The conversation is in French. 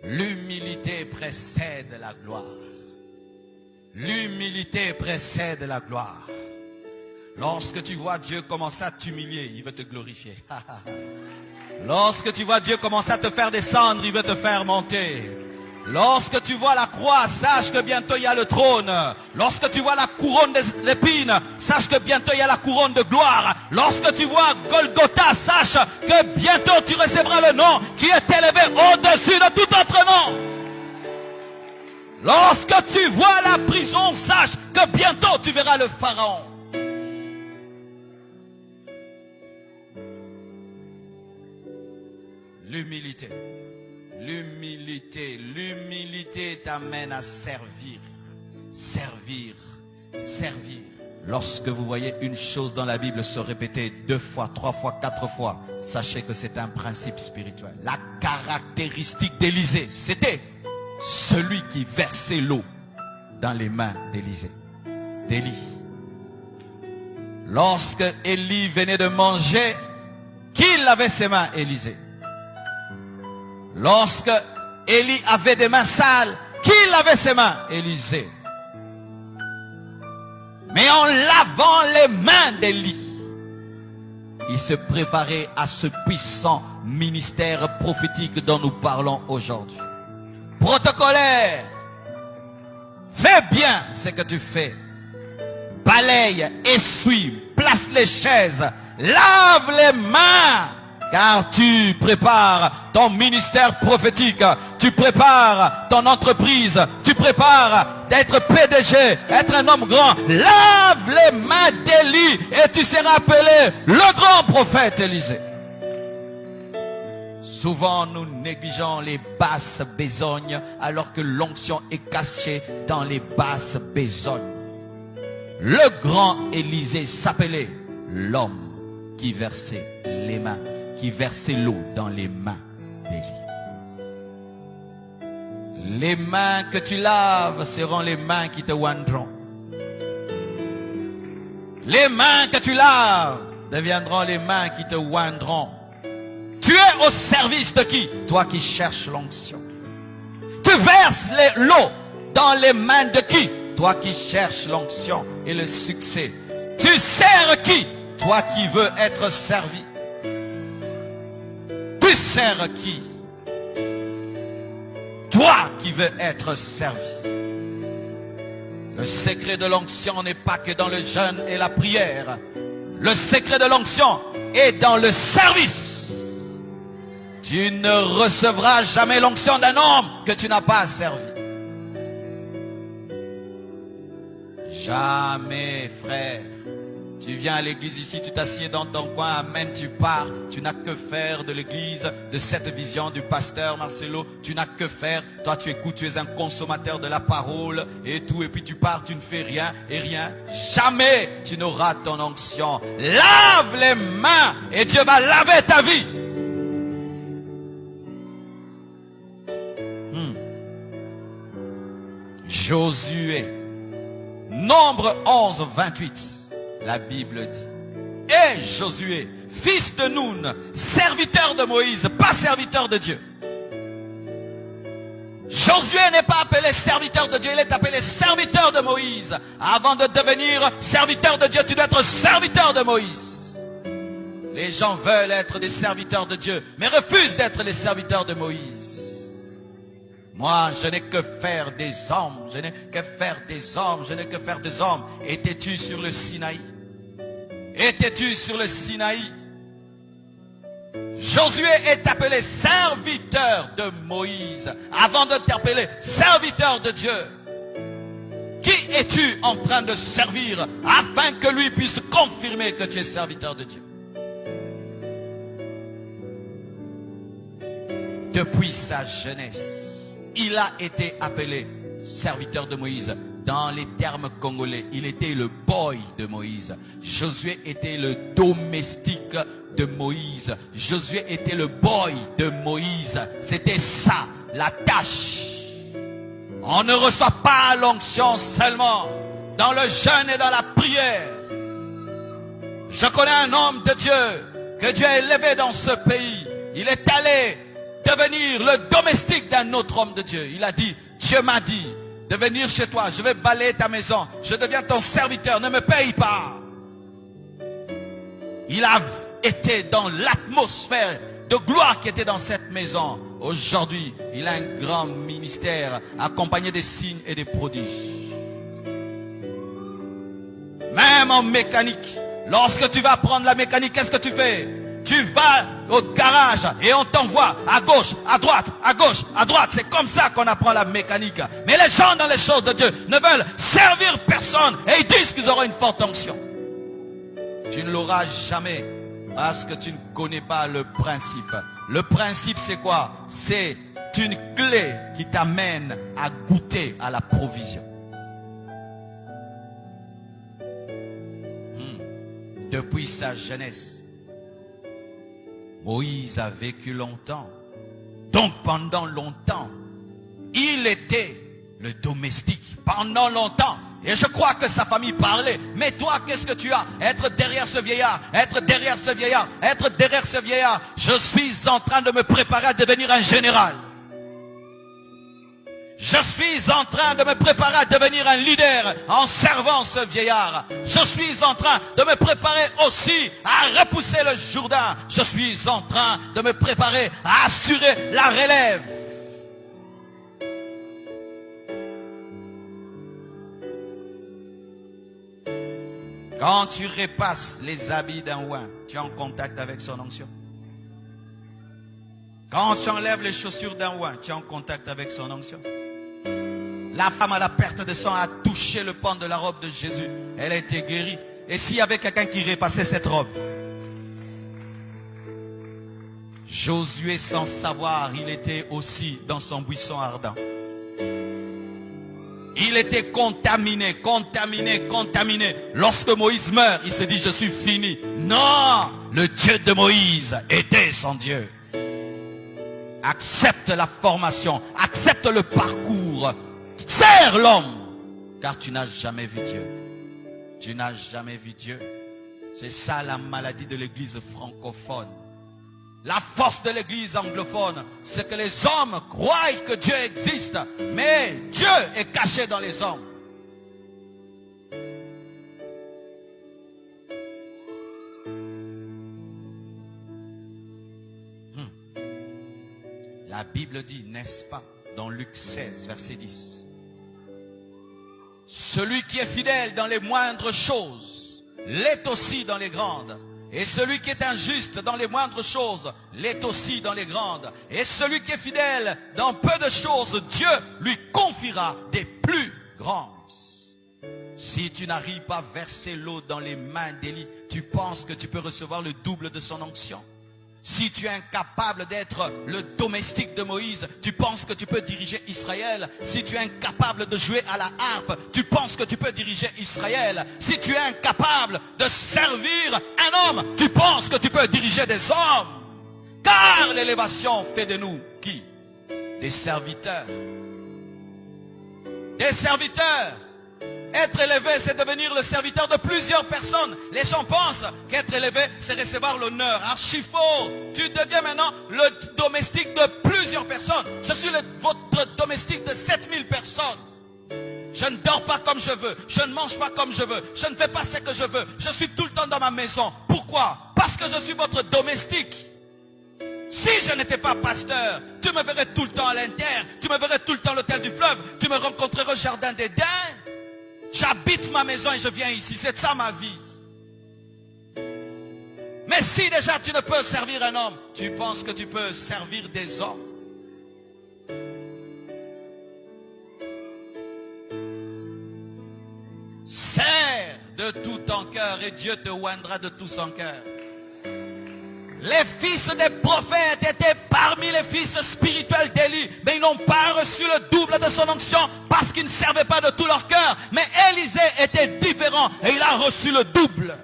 L'humilité précède la gloire. L'humilité précède la gloire. Lorsque tu vois Dieu commencer à t'humilier, il veut te glorifier. Lorsque tu vois Dieu commencer à te faire descendre, il veut te faire monter. Lorsque tu vois la croix, sache que bientôt il y a le trône. Lorsque tu vois la couronne d'épines, sache que bientôt il y a la couronne de gloire. Lorsque tu vois Golgotha, sache que bientôt tu recevras le nom qui est élevé au-dessus de tout autre nom. Lorsque tu vois la prison, sache que bientôt tu verras le Pharaon. L'humilité. L'humilité, l'humilité t'amène à servir, servir, servir. Lorsque vous voyez une chose dans la Bible se répéter 2 fois, 3 fois, 4 fois, sachez que c'est un principe spirituel. La caractéristique d'Élisée, c'était celui qui versait l'eau dans les mains d'Élie. Lorsque Élie venait de manger, qui lavait ses mains? Élisée. Lorsque Élie avait des mains sales, qui lavait ses mains? Élisée. Mais en lavant les mains d'Élie, il se préparait à ce puissant ministère prophétique dont nous parlons aujourd'hui. Protocolaire, fais bien ce que tu fais. Balaye, essuie, place les chaises, lave les mains. Car tu prépares ton ministère prophétique, tu prépares ton entreprise, tu prépares d'être PDG, être un homme grand. Lave les mains d'Élie et tu seras appelé le grand prophète Élisée. Souvent nous négligeons les basses besognes alors que l'onction est cachée dans les basses besognes. Le grand Élisée s'appelait l'homme qui versait les mains, qui versait l'eau dans les mains d'Élie. Les mains que tu laves seront les mains qui te oindront. Les mains que tu laves deviendront les mains qui te oindront. Tu es au service de qui? Toi qui cherches l'onction. Tu verses l'eau dans les mains de qui? Toi qui cherches l'onction et le succès. Tu sers qui? Toi qui veux être servi. Tu sers qui? Toi qui veux être servi. Le secret de l'onction n'est pas que dans le jeûne et la prière. Le secret de l'onction est dans le service. Tu ne recevras jamais l'onction d'un homme que tu n'as pas servi. Jamais, frère. Tu viens à l'église ici, tu t'assieds dans ton coin, amen, tu pars. Tu n'as que faire de l'église, de cette vision du pasteur Marcelo. Tu n'as que faire. Toi, tu écoutes, tu es un consommateur de la parole et tout. Et puis tu pars, tu ne fais rien et rien. Jamais tu n'auras ton onction. Lave les mains et Dieu va laver ta vie. Josué, Nombre 11, 28. La Bible dit, et Josué, fils de Nun, serviteur de Moïse, pas serviteur de Dieu. Josué n'est pas appelé serviteur de Dieu, il est appelé serviteur de Moïse. Avant de devenir serviteur de Dieu, tu dois être serviteur de Moïse. Les gens veulent être des serviteurs de Dieu, mais refusent d'être les serviteurs de Moïse. Moi, je n'ai que faire des hommes, je n'ai que faire des hommes, je n'ai que faire des hommes. Étais-tu sur le Sinaï? Étais-tu sur le Sinaï? Josué est appelé serviteur de Moïse avant de t'appeler serviteur de Dieu. Qui es-tu en train de servir afin que lui puisse confirmer que tu es serviteur de Dieu? Depuis sa jeunesse, il a été appelé serviteur de Moïse. Dans les termes congolais, il était le boy de Moïse. Josué était le domestique de Moïse. Josué était le boy de Moïse. C'était ça, la tâche. On ne reçoit pas l'onction seulement dans le jeûne et dans la prière. Je connais un homme de Dieu que Dieu a élevé dans ce pays. Il est allé devenir le domestique d'un autre homme de Dieu. Il a dit, Dieu m'a dit de venir chez toi, je vais balayer ta maison, je deviens ton serviteur, ne me paye pas. Il a été dans l'atmosphère de gloire qui était dans cette maison. Aujourd'hui, il a un grand ministère accompagné des signes et des prodiges. Même en mécanique, lorsque tu vas apprendre la mécanique, qu'est-ce que tu fais? Tu vas au garage et on t'envoie à gauche, à droite, à gauche, à droite. C'est comme ça qu'on apprend la mécanique. Mais les gens dans les choses de Dieu ne veulent servir personne et ils disent qu'ils auront une forte onction. Tu ne l'auras jamais parce que tu ne connais pas le principe. Le principe, c'est quoi? C'est une clé qui t'amène à goûter à la provision. Depuis sa jeunesse, Moïse a vécu longtemps. Donc pendant longtemps, il était le domestique. Pendant longtemps. Et je crois que sa famille parlait. Mais toi, qu'est-ce que tu as? Être derrière ce vieillard, être derrière ce vieillard, être derrière ce vieillard. Je suis en train de me préparer à devenir un général. Je suis en train de me préparer à devenir un leader en servant ce vieillard. Je suis en train de me préparer aussi à repousser le Jourdain. Je suis en train de me préparer à assurer la relève. Quand tu repasses les habits d'un oint, tu es en contact avec son onction. Quand tu enlèves les chaussures d'un oint, tu es en contact avec son onction. La femme à la perte de sang a touché le pan de la robe de Jésus. Elle a été guérie. Et s'il y avait quelqu'un qui repassait cette robe? Josué, sans savoir, il était aussi dans son buisson ardent. Il était contaminé, contaminé, contaminé. Lorsque Moïse meurt, il se dit, je suis fini. Non, le Dieu de Moïse était son Dieu. Accepte la formation, accepte le parcours. Sers l'homme, car tu n'as jamais vu Dieu. Tu n'as jamais vu Dieu. C'est ça la maladie de l'église francophone. La force de l'église anglophone, c'est que les hommes croient que Dieu existe, mais Dieu est caché dans les hommes. La Bible dit, n'est-ce pas, dans Luc 16, verset 10. Celui qui est fidèle dans les moindres choses, l'est aussi dans les grandes. Et celui qui est injuste dans les moindres choses, l'est aussi dans les grandes. Et celui qui est fidèle dans peu de choses, Dieu lui confiera des plus grandes. Si tu n'arrives pas à verser l'eau dans les mains d'Élie, tu penses que tu peux recevoir le double de son onction. Si tu es incapable d'être le domestique de Moïse, tu penses que tu peux diriger Israël. Si tu es incapable de jouer à la harpe, tu penses que tu peux diriger Israël. Si tu es incapable de servir un homme, tu penses que tu peux diriger des hommes. Car l'élévation fait de nous, qui? Des serviteurs. Des serviteurs. Être élevé, c'est devenir le serviteur de plusieurs personnes. Les gens pensent qu'être élevé, c'est recevoir l'honneur. Archi faux. Tu deviens maintenant le domestique de plusieurs personnes. Je suis votre domestique de 7000 personnes. Je ne dors pas comme je veux. Je ne mange pas comme je veux. Je ne fais pas ce que je veux. Je suis tout le temps dans ma maison. Pourquoi? Parce que je suis votre domestique. Si je n'étais pas pasteur, tu me verrais tout le temps à l'Inter. Tu me verrais tout le temps à l'hôtel du fleuve. Tu me rencontrerais au jardin d'Éden. J'habite ma maison et je viens ici. C'est ça ma vie. Mais si déjà tu ne peux servir un homme, tu penses que tu peux servir des hommes? Sers de tout ton cœur et Dieu te oindra de tout son cœur. Les fils des prophètes étaient parmi les fils spirituels d'Élie, mais ils n'ont pas reçu le double de son onction parce qu'ils ne servaient pas de tout leur cœur. Mais Élisée était différent et il a reçu le double.